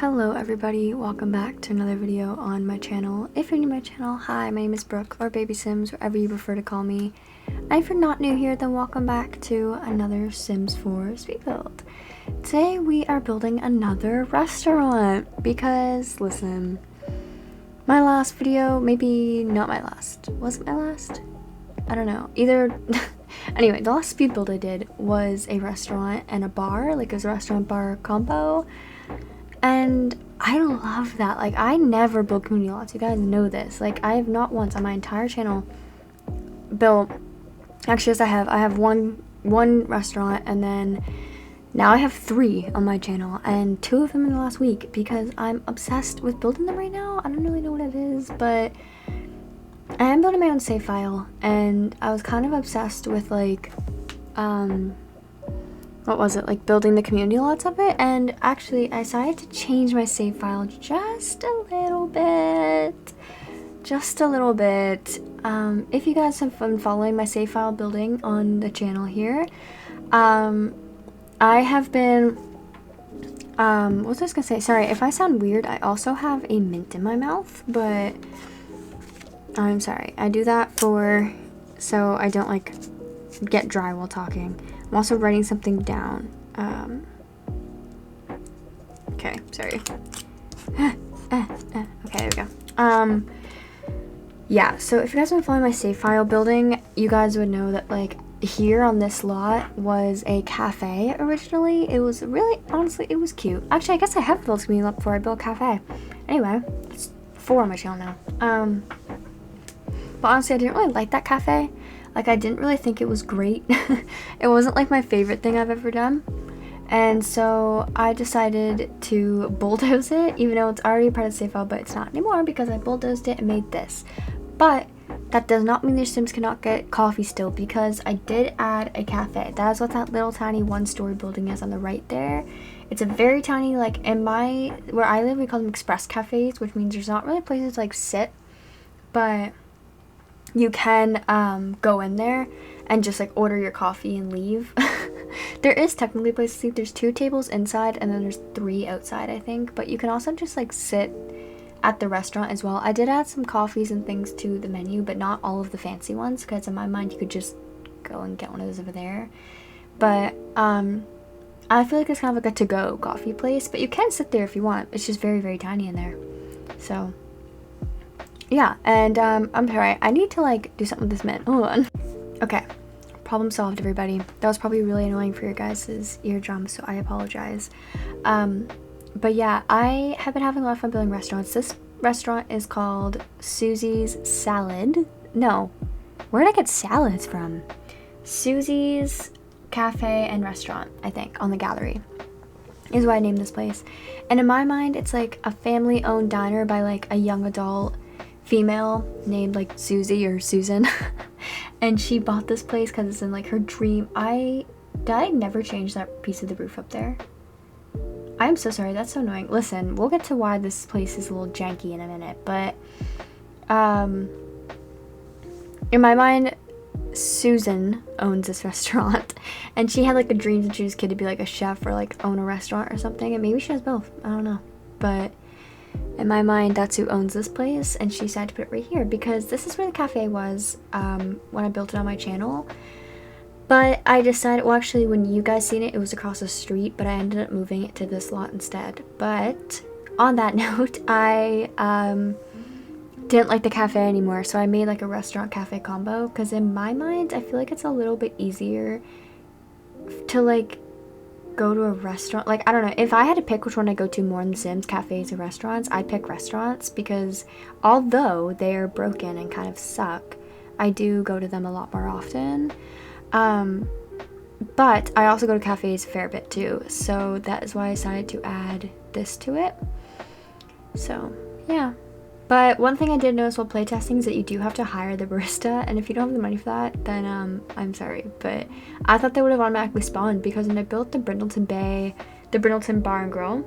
Hello everybody, welcome back to another video on my channel. If you're new to my channel, hi, my name is Brooke, or Baby Sims, whatever you prefer to call me. And if you're not new here, then welcome back to another Sims 4 speed build. Today we are building another restaurant because, listen, my last video, maybe not my last, was it my last? I don't know, either. Anyway, the last speed build I did was a restaurant and a bar, like it was a restaurant bar combo. And I love that. Like, I never build community lots. You guys know this. Like, I have not once on my entire channel built. Actually, yes, I have one restaurant, and then now I have 3 on my channel, and 2 of them in the last week because I'm obsessed with building them right now. I don't really know what it is, but I am building my own save file, and I was kind of obsessed with like what was it, like building the community lots of it. And actually I decided to change my save file just a little bit. If you guys have been following my save file building on the channel here, I have been what was I gonna say? Sorry if I sound weird, I also have a mint in my mouth, but I'm sorry. I do that so I don't like get dry while talking. I'm also writing something down. Okay, sorry. Okay, there we go. Yeah, so if you guys have been following my save file building, you guys would know that, like, here on this lot was a cafe originally. It was really, honestly, it was cute. Actually, I guess I have built a community lot before I built a cafe. Anyway, it's 4 on my channel now. But honestly, I didn't really like that cafe. Like, I didn't really think it was great. It wasn't like my favorite thing I've ever done. And so I decided to bulldoze it, even though it's already part of the save file, but it's not anymore because I bulldozed it and made this. But that does not mean your Sims cannot get coffee still, because I did add a cafe. That is what that little tiny 1-story building is on the right there. It's a very tiny, like, where I live, we call them express cafes, which means there's not really places to, like, sit, but you can go in there and just like order your coffee and leave. There is technically a place to sleep. There's 2 tables inside and then there's 3 outside, I think, but you can also just like sit at the restaurant as well. I did add some coffees and things to the menu, but not all of the fancy ones, because in my mind you could just go and get one of those over there. But I feel like it's kind of like a to-go coffee place, but you can sit there if you want. It's just very, very tiny in there. So yeah, and I'm sorry, I need to like do something with this mint. Hold on. Okay, problem solved, everybody. That was probably really annoying for your guys' eardrums, so I apologize. But yeah, I have been having a lot of fun building restaurants. This restaurant is called Suzies Salad. No, where did I get salads from? Suzies Cafe and Restaurant, I think, on the gallery is why I named this place. And in my mind, it's like a family-owned diner by like a young adult female named like Susie or Susan. And she bought this place because it's in like her dream. I never change that piece of the roof up there? I'm so sorry, that's so annoying. Listen, we'll get to why this place is a little janky in a minute, but in my mind, Susan owns this restaurant, and she had like a dream since she was a kid to be like a chef or like own a restaurant or something, and maybe she has both, I don't know. But in my mind, that's who owns this place, and she decided to put it right here because this is where the cafe was when I built it on my channel. But I decided, well, actually, when you guys seen it, it was across the street, but I ended up moving it to this lot instead. But on that note, I didn't like the cafe anymore, so I made like a restaurant cafe combo, because in my mind, I feel like it's a little bit easier to like go to a restaurant. Like, I don't know, if I had to pick which one I go to more in The Sims, cafes or restaurants, I'd pick restaurants, because although they are broken and kind of suck, I do go to them a lot more often. But I also go to cafes a fair bit too, so that is why I decided to add this to it. So yeah, but one thing I did notice while playtesting is that you do have to hire the barista, and if you don't have the money for that, then I'm sorry, but I thought they would have automatically spawned, because when I built the Brindleton Bar and Grill,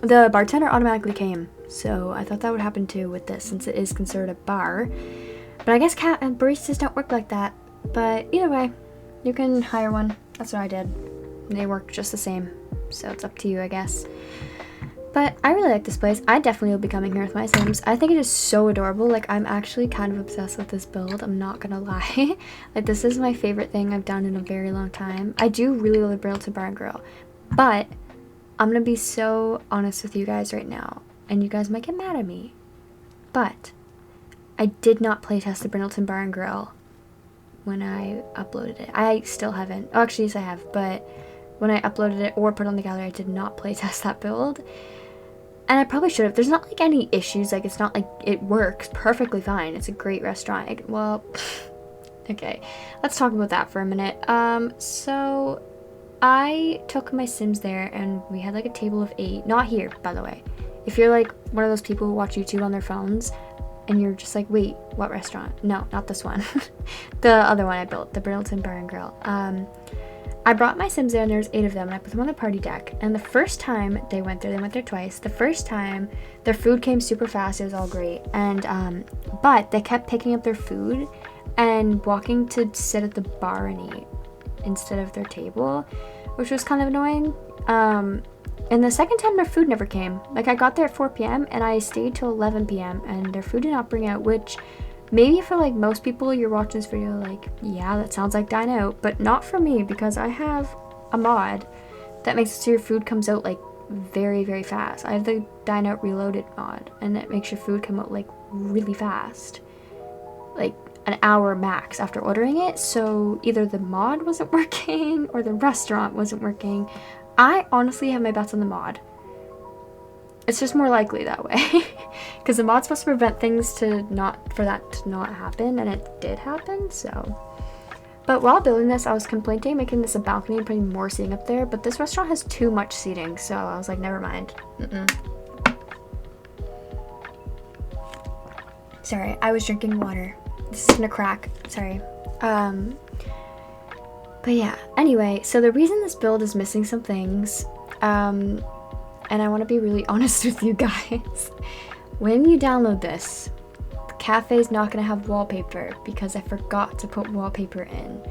the bartender automatically came, so I thought that would happen too with this, since it is considered a bar. But I guess baristas don't work like that. But either way, you can hire one. That's what I did. They work just the same. so it's up to you, I guess. But I really like this place. I definitely will be coming here with my Sims. I think it is so adorable. Like, I'm actually kind of obsessed with this build. I'm not gonna lie. Like, this is my favorite thing I've done in a very long time. I do really love Brittle Bar and Grill. But I'm gonna be so honest with you guys right now. And you guys might get mad at me. But I did not playtest the Brindleton Bar and Grill when I uploaded it. I still haven't. Oh, actually, yes, I have. But when I uploaded it or put it on the gallery, I did not playtest that build. And I probably should have. There's not like any issues. Like, it's not like it works perfectly fine. It's a great restaurant. Well, okay. Let's talk about that for a minute. So I took my Sims there and we had like a table of 8. Not here, by the way. If you're like one of those people who watch YouTube on their phones and you're just like, wait, what restaurant? No, not this one. The other one I built, the Brindleton Bar and Grill. I brought my Sims there and there's 8 of them and I put them on the party deck. And the first time they went there twice. The first time their food came super fast. It was all great. And, but they kept picking up their food and walking to sit at the bar and eat instead of their table, which was kind of annoying. And the second time their food never came. Like, I got there at 4 p.m. and I stayed till 11 p.m. and their food did not bring out, which maybe for like most people you're watching this video like, yeah, that sounds like dine out, but not for me because I have a mod that makes it so your food comes out like very, very fast. I have the dine out reloaded mod and it makes your food come out like really fast, like an hour max after ordering it. So either the mod wasn't working or the restaurant wasn't working. I honestly have my bets on the mod. It's just more likely that way. Because the mod's supposed to prevent things for that to not happen, and it did happen, so. But while building this, I was contemplating making this a balcony and putting more seating up there, but this restaurant has too much seating, so I was like, never mind. Sorry, I was drinking water. This is gonna crack, sorry. But yeah, anyway, so the reason this build is missing some things, and I want to be really honest with you guys. When you download this, the cafe is not going to have wallpaper because I forgot to put wallpaper in.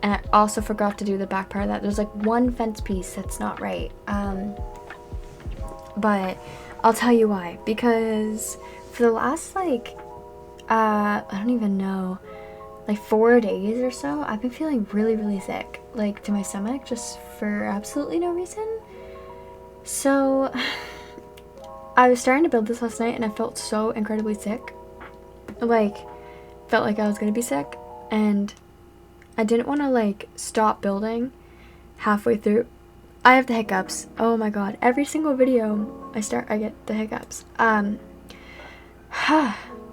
And I also forgot to do the back part of that. There's like one fence piece that's not right. But I'll tell you why. Because for the last like, I don't even know, like 4 days or so, I've been feeling really, really sick. Like to my stomach just for absolutely no reason. So, I was starting to build this last night and I felt so incredibly sick. Like, felt like I was gonna be sick. And I didn't want to, like, stop building halfway through. I have the hiccups. Oh my god. Every single video I get the hiccups.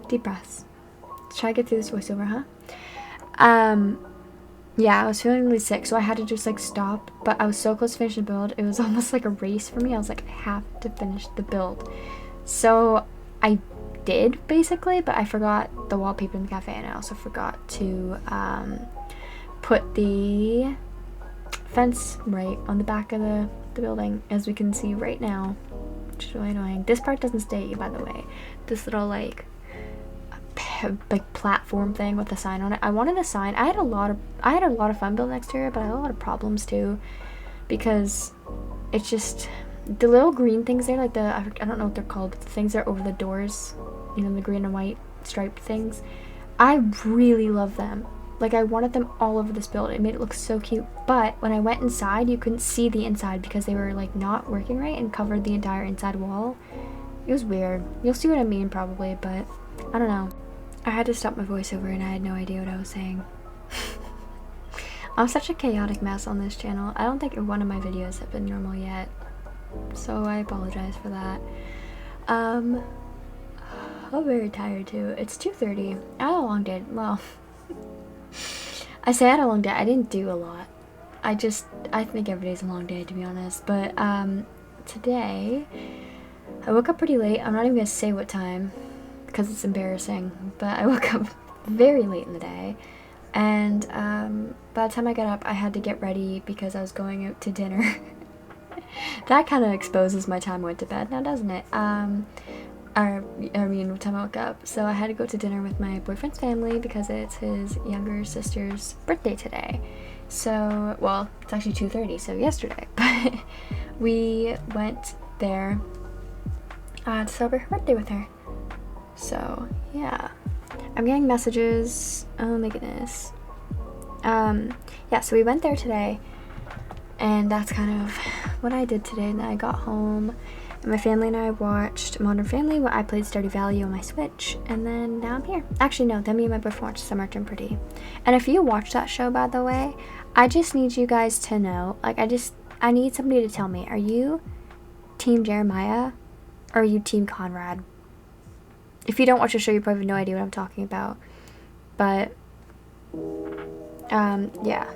Deep breaths. Let's try to get through this voiceover, huh? Yeah, I was feeling really sick, so I had to just like stop, but I was so close to finishing the build. It was almost like a race for me. I was like, I have to finish the build. So I did basically, but I forgot the wallpaper in the cafe and I also forgot to put the fence right on the back of the building, as we can see right now, which is really annoying. This part doesn't stay, by the way. This little like platform thing with a sign on it. I wanted a sign. I had a lot of fun building exterior, but I had a lot of problems too, because it's just the little green things there, like I don't know what they're called, but the things that are over the doors, you know, the green and white striped things. I really love them. Like, I wanted them all over this build. It made it look so cute. But when I went inside, you couldn't see the inside because they were like not working right and covered the entire inside wall. It was weird. You'll see what I mean probably, but I don't know. I had to stop my voiceover and I had no idea what I was saying. I'm such a chaotic mess on this channel. I don't think one of my videos have been normal yet, so I apologize for that. I'm very tired too. It's 2:30. I had a long day. Well, I say I had a long day. I didn't do a lot. I think every day's a long day, to be honest. But today I woke up pretty late. I'm not even gonna say what time because it's embarrassing, but I woke up very late in the day, and by the time I got up I had to get ready because I was going out to dinner. That kind of exposes my time I went to bed now, doesn't it? I mean, what time I woke up. So I had to go to dinner with my boyfriend's family because it's his younger sister's birthday today. So, well, it's actually 2:30, so yesterday. But we went there to celebrate her birthday with her. So yeah, I'm getting messages. Oh my goodness. Yeah, so we went there today, and that's kind of what I did today. And then I got home, and my family and I watched Modern Family, where I played Stardew Valley on my Switch, and then now I'm here. Actually, no, then me and my boyfriend watched Summer Turned Pretty. And if you watch that show, by the way, I just need you guys to know, like, I need somebody to tell me, are you Team Jeremiah, or are you Team Conrad? If you don't watch the show, you probably have no idea what I'm talking about. But, yeah.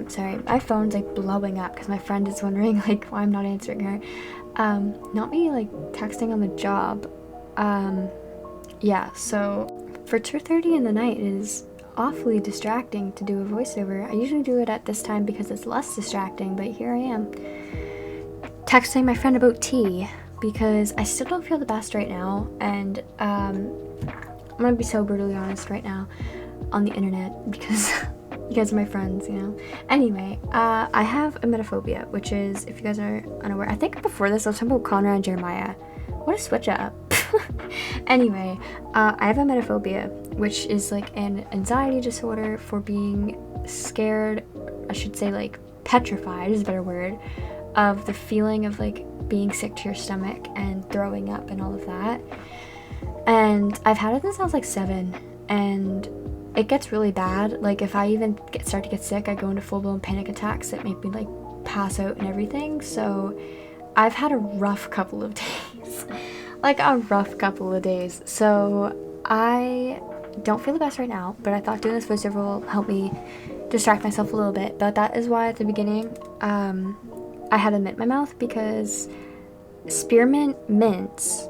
Sorry, my phone's like blowing up because my friend is wondering like why I'm not answering her. Not me like texting on the job. Yeah, so for 2:30 in the night it is awfully distracting to do a voiceover. I usually do it at this time because it's less distracting, but here I am texting my friend about tea because I still don't feel the best right now, and I'm gonna be so brutally honest right now on the internet because you guys are my friends, you know. Anyway, I have emetophobia, which is, if you guys are unaware, I think before this I was talking about Conrad and Jeremiah. What a switch up. Anyway, I have emetophobia, which is like an anxiety disorder for being scared, I should say like petrified is a better word, of the feeling of like being sick to your stomach and throwing up and all of that. And I've had it since I was like 7, and it gets really bad. Like if I even start to get sick, I go into full-blown panic attacks that make me like pass out and everything. So I've had a rough couple of days. Like a rough couple of days. So I don't feel the best right now, but I thought doing this voiceover will help me distract myself a little bit. But that is why at the beginning I had a mint in my mouth, because spearmint mints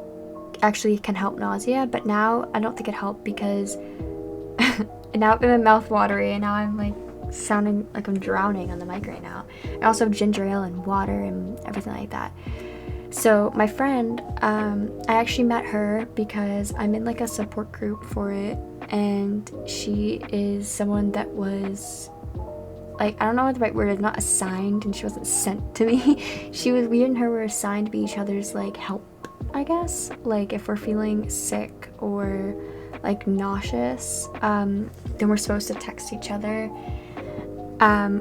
actually can help nausea, but now I don't think it helped because now my mouth watery, and now I'm like sounding like I'm drowning on the mic right now. I also have ginger ale and water and everything like that. So my friend, I actually met her because I'm in like a support group for it, and she is someone that was like, I don't know what the right word is, not assigned, and she wasn't sent to me. We and her were assigned to be each other's like help, I guess. Like if we're feeling sick or like nauseous, then we're supposed to text each other.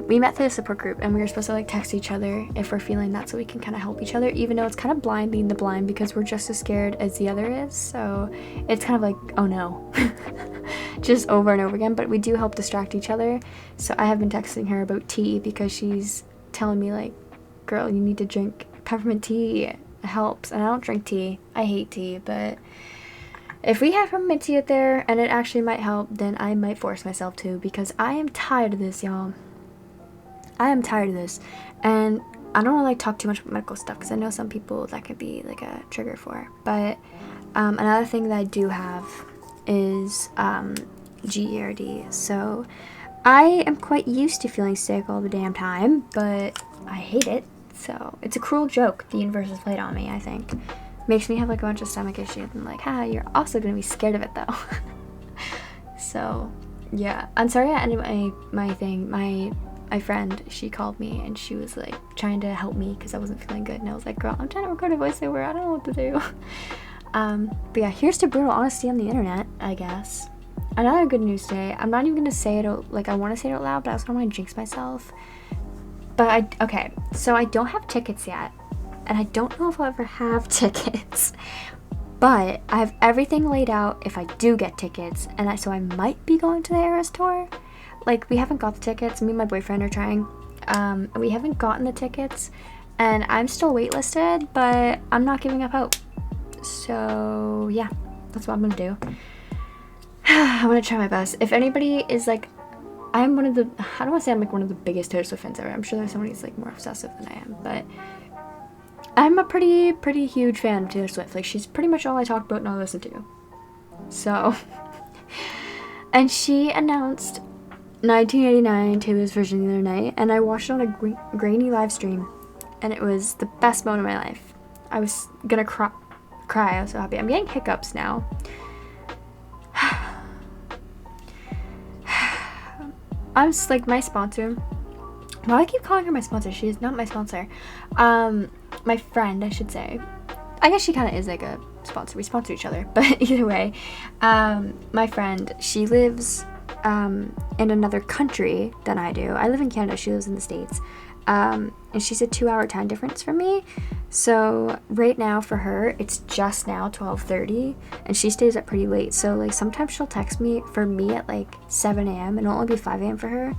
We met through the support group, and we were supposed to like text each other if we're feeling that, so we can kind of help each other, even though it's kind of blind leading the blind because we're just as scared as the other is. So it's kind of like, oh no, just over and over again. But we do help distract each other. So I have been texting her about tea because she's telling me like, girl, you need to drink peppermint tea, it helps. And I don't drink tea, I hate tea, but if we have peppermint tea out there and it actually might help, then I might force myself to, because I am tired of this, y'all. I am tired of this. And I don't want to like talk too much about medical stuff because I know some people that could be like a trigger for. But another thing that I do have is GERD. So I am quite used to feeling sick all the damn time, but I hate it. So it's a cruel joke the universe has played on me, I think. Makes me have like a bunch of stomach issues, and like, haha, you're also gonna be scared of it though. So yeah, I'm sorry I ended my thing. My friend, she called me and she was like trying to help me because I wasn't feeling good, and I was like, girl, I'm trying to record a voiceover, I don't know what to do. But yeah, here's to brutal honesty on the internet, I guess. Another good news today, I'm not even gonna say it like I want to say it out loud, but I also don't want to jinx myself. But okay, so I don't have tickets yet, and I don't know if I'll ever have tickets, but I have everything laid out if I do get tickets, and so I might be going to the Eras tour. Like, we haven't got the tickets, me and my boyfriend are trying, we haven't gotten the tickets, and I'm still waitlisted, but I'm not giving up hope. So yeah, that's what I'm gonna do. I'm gonna try my best. If anybody is like, I'm one of the, I don't want to say I'm like one of the biggest Taylor Swift fans ever. I'm sure there's somebody who's like more obsessive than I am, but I'm a pretty huge fan of Taylor Swift. Like, she's pretty much all I talk about and all I listen to. So, and she announced 1989 Taylor's version the other night, and I watched it on a grainy live stream, and it was the best moment of my life. I was gonna cry. I was so happy. I'm getting hiccups now. I'm just like, my sponsor Why do I keep calling her my sponsor? She is not my sponsor. My friend, I should say. I guess she kind of is like a sponsor. We sponsor each other. But either way, my friend, she lives in another country than I do. I live in Canada. She lives in the States. And she's a 2-hour time difference from me. So right now for her, it's just now 12:30, and she stays up pretty late. So like sometimes she'll text me at like 7 a.m. and it'll only be 5 a.m. for her.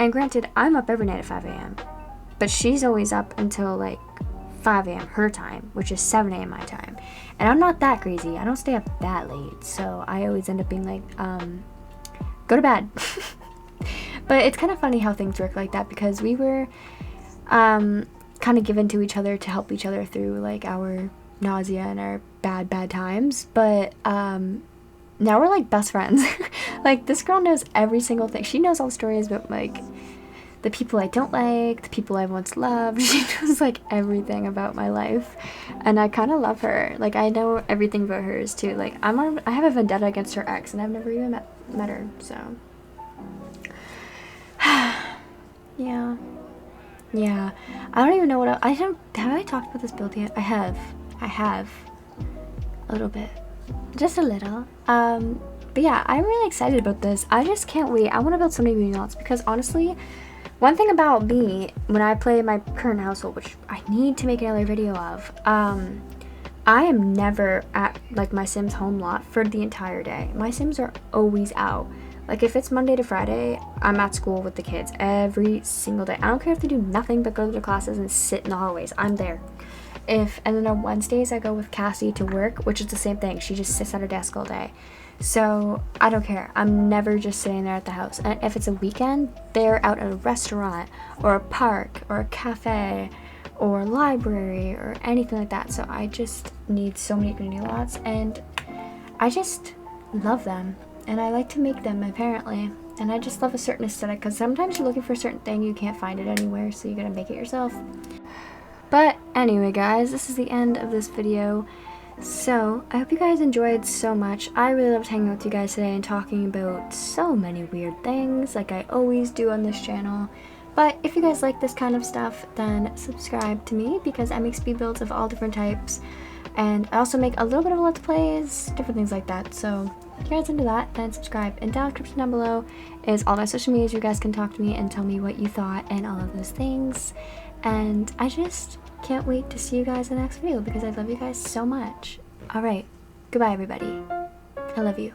And granted, I'm up every night at 5 a.m. But she's always up until like 5 a.m. her time, which is 7 a.m. my time. And I'm not that crazy. I don't stay up that late. So I always end up being like, go to bed. But it's kind of funny how things work like that, because we were kind of given to each other to help each other through like our nausea and our bad times. But now we're like best friends. Like this girl knows every single thing. She knows all the stories about like the people I don't like, the people I once loved. She knows like everything about my life, and I kind of love her. Like I know everything about hers too. Like I have a vendetta against her ex, and I've never even met her. So yeah, I don't even know what have I talked about this build yet? I have a little bit, just a little. But yeah, I'm really excited about this. I just can't wait. I want to build so many baby lots, because honestly, one thing about me when I play my current household, which I need to make another video of, I am never at like my Sims home lot for the entire day. My Sims are always out. Like if it's Monday to Friday, I'm at school with the kids every single day. I don't care if they do nothing but go to their classes and sit in the hallways. I'm there. And then on Wednesdays I go with Cassie to work, which is the same thing. She just sits at her desk all day. So I don't care. I'm never just sitting there at the house. And if it's a weekend, they're out at a restaurant or a park or a cafe or a library or anything like that. So I just need so many community lots, and I just love them. And I like to make them, apparently. And I just love a certain aesthetic, because sometimes you're looking for a certain thing, you can't find it anywhere, so you gotta make it yourself. But anyway, guys, this is the end of this video. So I hope you guys enjoyed so much. I really loved hanging out with you guys today and talking about so many weird things, like I always do on this channel. But if you guys like this kind of stuff, then subscribe to me, because I make speed builds of all different types. And I also make a little bit of Let's Plays, different things like that. So if you guys into that, then subscribe. And down in the description down below is all my social medias. You guys can talk to me and tell me what you thought and all of those things. And I just can't wait to see you guys in the next video, because I love you guys so much. Alright, goodbye everybody. I love you.